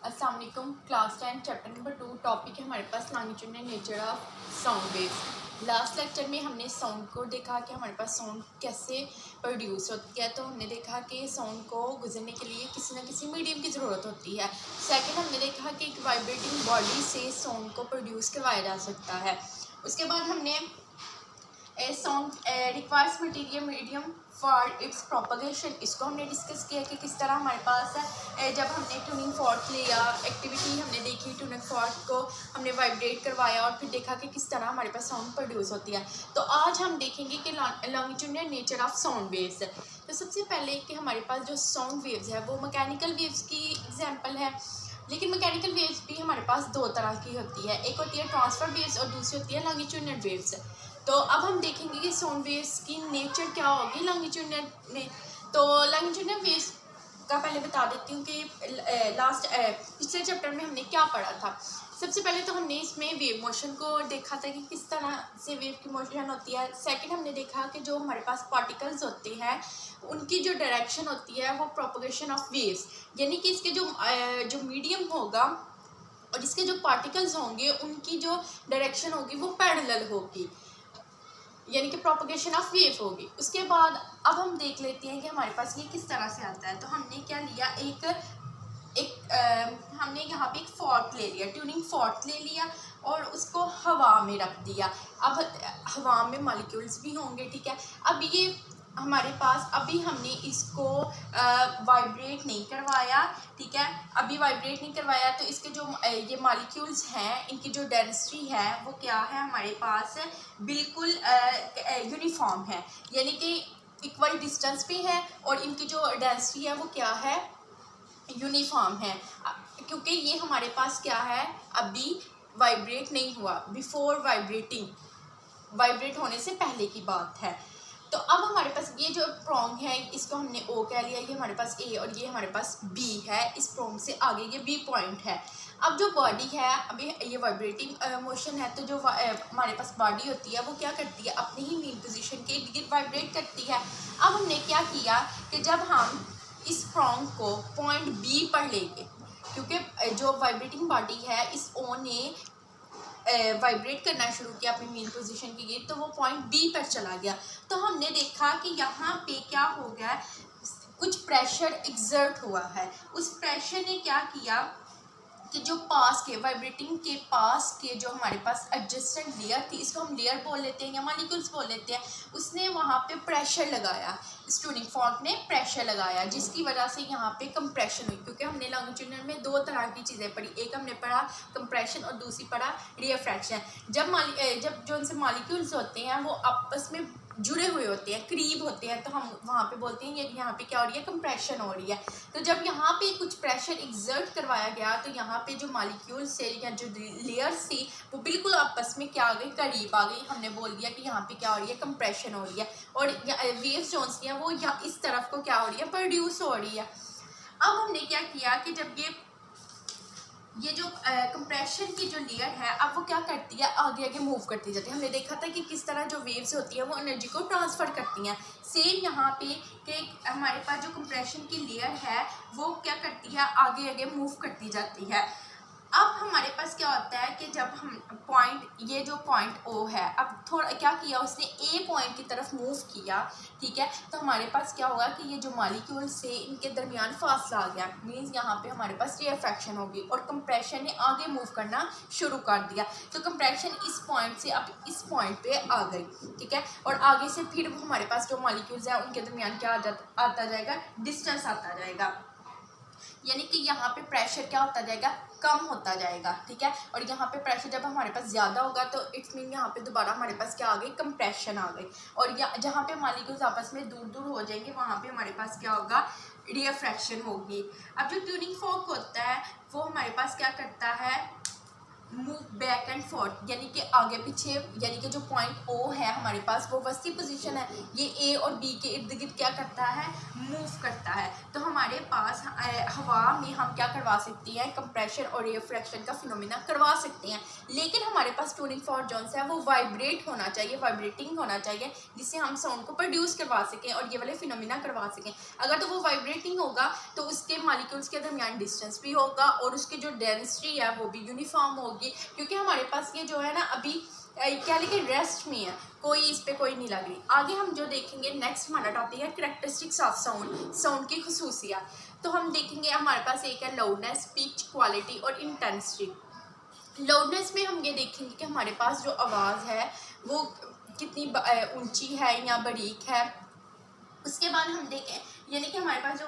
अस्सलाम वालेकुम। Class 10 chapter number 2 topic है हमारे पास longitudinal nature of sound waves. Last lecture में हमने साउंड को देखा कि हमारे पास साउंड कैसे प्रोड्यूस होती है। तो हमने देखा कि साउंड को गुजरने के लिए किसी न किसी मीडियम की ज़रूरत होती है। सेकंड हमने देखा कि एक वाइब्रेटिंग बॉडी से साउंड को प्रोड्यूस करवाया जा सकता है। उसके बाद हमने sound requires material medium for its propagation, इसको हमने डिस्कस किया कि किस तरह हमारे पास जब हमने ट्यूनिंग फॉर्क लिया, एक्टिविटी हमने देखी, ट्यूनिंग फॉर्क को हमने वाइब्रेट करवाया और फिर देखा कि किस तरह हमारे पास साउंड प्रोड्यूस होती है। तो आज हम देखेंगे कि longitudinal nature of sound waves. तो सबसे पहले कि हमारे पास जो साउंड वेव्स है वो मैकेनिकल वेव्स की एग्जाम्पल है, लेकिन मैकेनिकल वेव्स भी हमारे पास दो तरह की होती है, एक होती है ट्रांसफर वेव्स और दूसरी होती है लॉन्गिट्यूडिनल वेव्स। तो अब हम देखेंगे कि साउंड वेव्स की नेचर क्या होगी लॉन्गिट्यूडिनल में। तो लॉन्गिट्यूडिनल वेव्स का पहले बता देती हूँ कि पिछले चैप्टर में हमने क्या पढ़ा था। सबसे पहले तो हमने इसमें वेव मोशन को देखा था कि किस तरह से वेव की मोशन होती है। सेकंड हमने देखा कि जो हमारे पास पार्टिकल्स होते हैं उनकी जो डायरेक्शन होती है वो प्रोपगेशन ऑफ वेव्स, यानी कि इसके जो मीडियम होगा और इसके जो पार्टिकल्स होंगे उनकी जो डायरेक्शन होगी वो पैरेलल होगी, यानी कि प्रोपगेशन ऑफ वेव होगी। उसके बाद अब हम देख लेते हैं कि हमारे पास ये किस तरह से आता है। तो हमने क्या लिया, हमने यहाँ पे एक फॉर्क ले लिया, ट्यूनिंग फॉर्क ले लिया और उसको हवा में रख दिया। अब हवा में मॉलिक्यूल्स भी होंगे, ठीक है। अब ये हमारे पास अभी हमने इसको वाइब्रेट नहीं करवाया, ठीक है, अभी वाइब्रेट नहीं करवाया। तो इसके जो ये मॉलिक्यूल्स हैं इनकी जो डेंसिटी है वो क्या है हमारे पास बिल्कुल यूनिफॉर्म है, यानी कि इक्वल डिस्टेंस पे है और इनकी जो डेंसिटी है वो क्या है, यूनिफॉर्म है। क्योंकि ये हमारे पास क्या है, अभी वाइब्रेट नहीं हुआ, बिफोर वाइब्रेटिंग, वाइब्रेट होने से पहले की बात है। तो अब हमारे पास ये जो प्रोंग है इसको हमने ओ कह लिया, ये हमारे पास ए और ये हमारे पास बी है। इस प्रोंग से आगे ये बी पॉइंट है। अब जो बॉडी है, अभी ये वाइब्रेटिंग मोशन है, तो जो हमारे पास बॉडी होती है वो क्या करती है, अपनी ही मीन पोजीशन के इर्द गिर्द वाइब्रेट करती है। अब हमने क्या किया कि जब हम इस प्रोंग को पॉइंट बी पर लेंगे, क्योंकि जो वाइब्रेटिंग बॉडी है इस ओ ने वाइब्रेट करना शुरू किया अपनी मेन पोजीशन के लिए, तो वो पॉइंट बी पर चला गया। तो हमने देखा कि यहाँ पे क्या हो गया, कुछ प्रेशर एक्सर्ट हुआ है। उस प्रेशर ने क्या किया कि जो पास के वाइब्रेटिंग के पास के जो हमारे पास एडजस्टेंट लेयर थी, इसको हम लेयर बोल लेते हैं या मॉलिक्यूल्स बोल लेते हैं, उसने वहाँ पे प्रेशर लगाया, इस ट्यूनिंग फॉर्क ने प्रेशर लगाया, जिसकी वजह से यहाँ पे कंप्रेशन हुई। क्योंकि हमने लॉन्गिट्यूडिनल में दो तरह की चीज़ें पढ़ी, एक हमने पढ़ा कंप्रेशन और दूसरी पढ़ा रिफ्रैक्शन। जब जो उनसे मॉलिक्यूल्स होते हैं वो आपस में जुड़े हुए होते हैं, करीब होते हैं, तो हम वहाँ पे बोलते हैं ये यहाँ पे क्या हो रही है, कंप्रेशन हो रही है। तो जब यहाँ पे कुछ प्रेशर एक्सर्ट करवाया गया तो यहाँ पे जो मॉलिक्यूल्स थे या जो लेयर्स थी वो बिल्कुल आपस में क्या आ गई, करीब आ गई। हमने बोल दिया कि यहाँ पे क्या हो रही है, कंप्रेशन हो रही है और वेव्स जो हैं वो यहाँ इस तरफ को क्या हो रही है, प्रोड्यूस हो रही है। अब हमने क्या किया कि जब ये जो कंप्रेशन की जो लेयर है अब वो क्या करती है, आगे आगे मूव करती जाती है। हमने देखा था कि किस तरह जो वेव्स होती हैं वो एनर्जी को ट्रांसफ़र करती हैं। सेम यहाँ पे कि हमारे पास जो कंप्रेशन की लेयर है वो क्या करती है, आगे आगे मूव करती जाती है। अब हमारे पास क्या होता है कि जब हम ये जो पॉइंट ओ है, अब थोड़ा क्या किया उसने ए पॉइंट की तरफ मूव किया, ठीक है, तो हमारे पास क्या होगा कि ये जो मॉलिक्यूल्स से इनके दरमियान फासला आ गया, मीन्स यहाँ पे हमारे पास रिफ्रैक्शन होगी और कंप्रेशन ने आगे मूव करना शुरू कर दिया। तो कंप्रेशन इस पॉइंट से अब इस पॉइंट पे आ गई, ठीक है, और आगे से फिर हमारे पास जो मॉलिक्यूल्स हैं उनके दरमियान क्या आता जाएगा, डिस्टेंस आता जाएगा, यानी कि यहाँ पे प्रेशर क्या होता जाएगा, कम होता जाएगा, ठीक है। और यहाँ पे प्रेशर जब हमारे पास ज़्यादा होगा तो इट्स मीन यहाँ पे दोबारा हमारे पास क्या आ गई, कंप्रेशन आ गई। और जहाँ पे मॉलिक्यूल्स आपस में दूर दूर हो जाएंगे वहाँ पे हमारे पास क्या होगा, रिफ्रैक्शन होगी। अब जो ट्यूनिंग फॉर्क होता है वो हमारे पास क्या करता है, मूव बैक एंड फोर्थ, यानी कि आगे पीछे, यानी कि जो पॉइंट ओ है हमारे पास वो वस्ती पोजीशन है, ये ए और बी के इर्द गिर्द क्या करता है, मूव करता है। तो हमारे पास हवा में हम क्या करवा सकते हैं, कंप्रेशन और रिफ्रैक्शन का फिनोमिना करवा सकते हैं, लेकिन हमारे पास ट्यूनिंग फॉर्क जो है वो वाइब्रेट होना चाहिए, वाइब्रेटिंग होना चाहिए, जिससे हम साउंड को प्रोड्यूस करवा सकें और ये वाले फिनोमिना करवा सकें। अगर तो वो वाइब्रेटिंग होगा तो उसके मॉलिक्यूल्स के दरमियान डिस्टेंस भी होगा और उसकी जो डेंसिटी है वो भी यूनिफॉर्म होगी, क्योंकि हमारे पास ये जो है ना अभी क्या लिखे रेस्ट में है, कोई इस पे कोई नहीं लग रही। आगे हम जो देखेंगे नेक्स्ट हमारा टॉपिक है करैक्टरिस्टिक्स ऑफ साउंड, साउंड की खसूसियात। तो हम देखेंगे हमारे पास एक है लाउडनेस, पिच, क्वालिटी और इंटेंसिटी। लाउडनेस में हम ये देखेंगे कि हमारे पास जो आवाज़ है वो कितनी ऊंची है या बारीक है। उसके बाद हम देखें यानी कि हमारे पास जो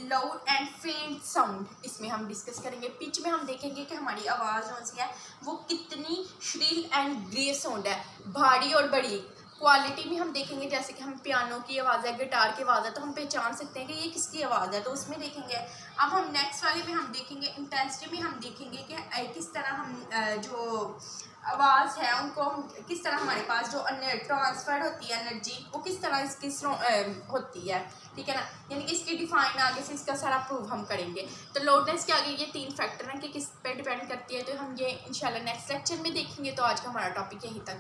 लाउड एंड फेंट साउंड, इसमें हम डिस्कस करेंगे। पिच में हम देखेंगे कि हमारी आवाज़ जो सी है वो कितनी श्रील एंड ग्रेव साउंड है, भारी और बारीक। क्वालिटी में हम देखेंगे जैसे कि हम पियानो की आवाज़ है, गिटार की आवाज़ है, तो हम पहचान सकते हैं कि ये किसकी आवाज़ है, तो उसमें देखेंगे। अब हम नेक्स्ट वाले में हम देखेंगे इंटेंसिटी में, हम देखेंगे कि किस तरह हम जो आवाज़ है उनको हम किस तरह हमारे पास जो ट्रांसफर होती है एनर्जी वो किस तरह इसकी होती है, ठीक है ना, यानी कि इसकी डिफाइन आगे से इसका सारा प्रूव हम करेंगे। तो लाउडनेस के आगे ये 3 फैक्टर हैं कि किस पे डिपेंड करती है, तो हम ये इंशाल्लाह नेक्स्ट लेक्चर में देखेंगे। तो आज का हमारा टॉपिक यहीं तक था।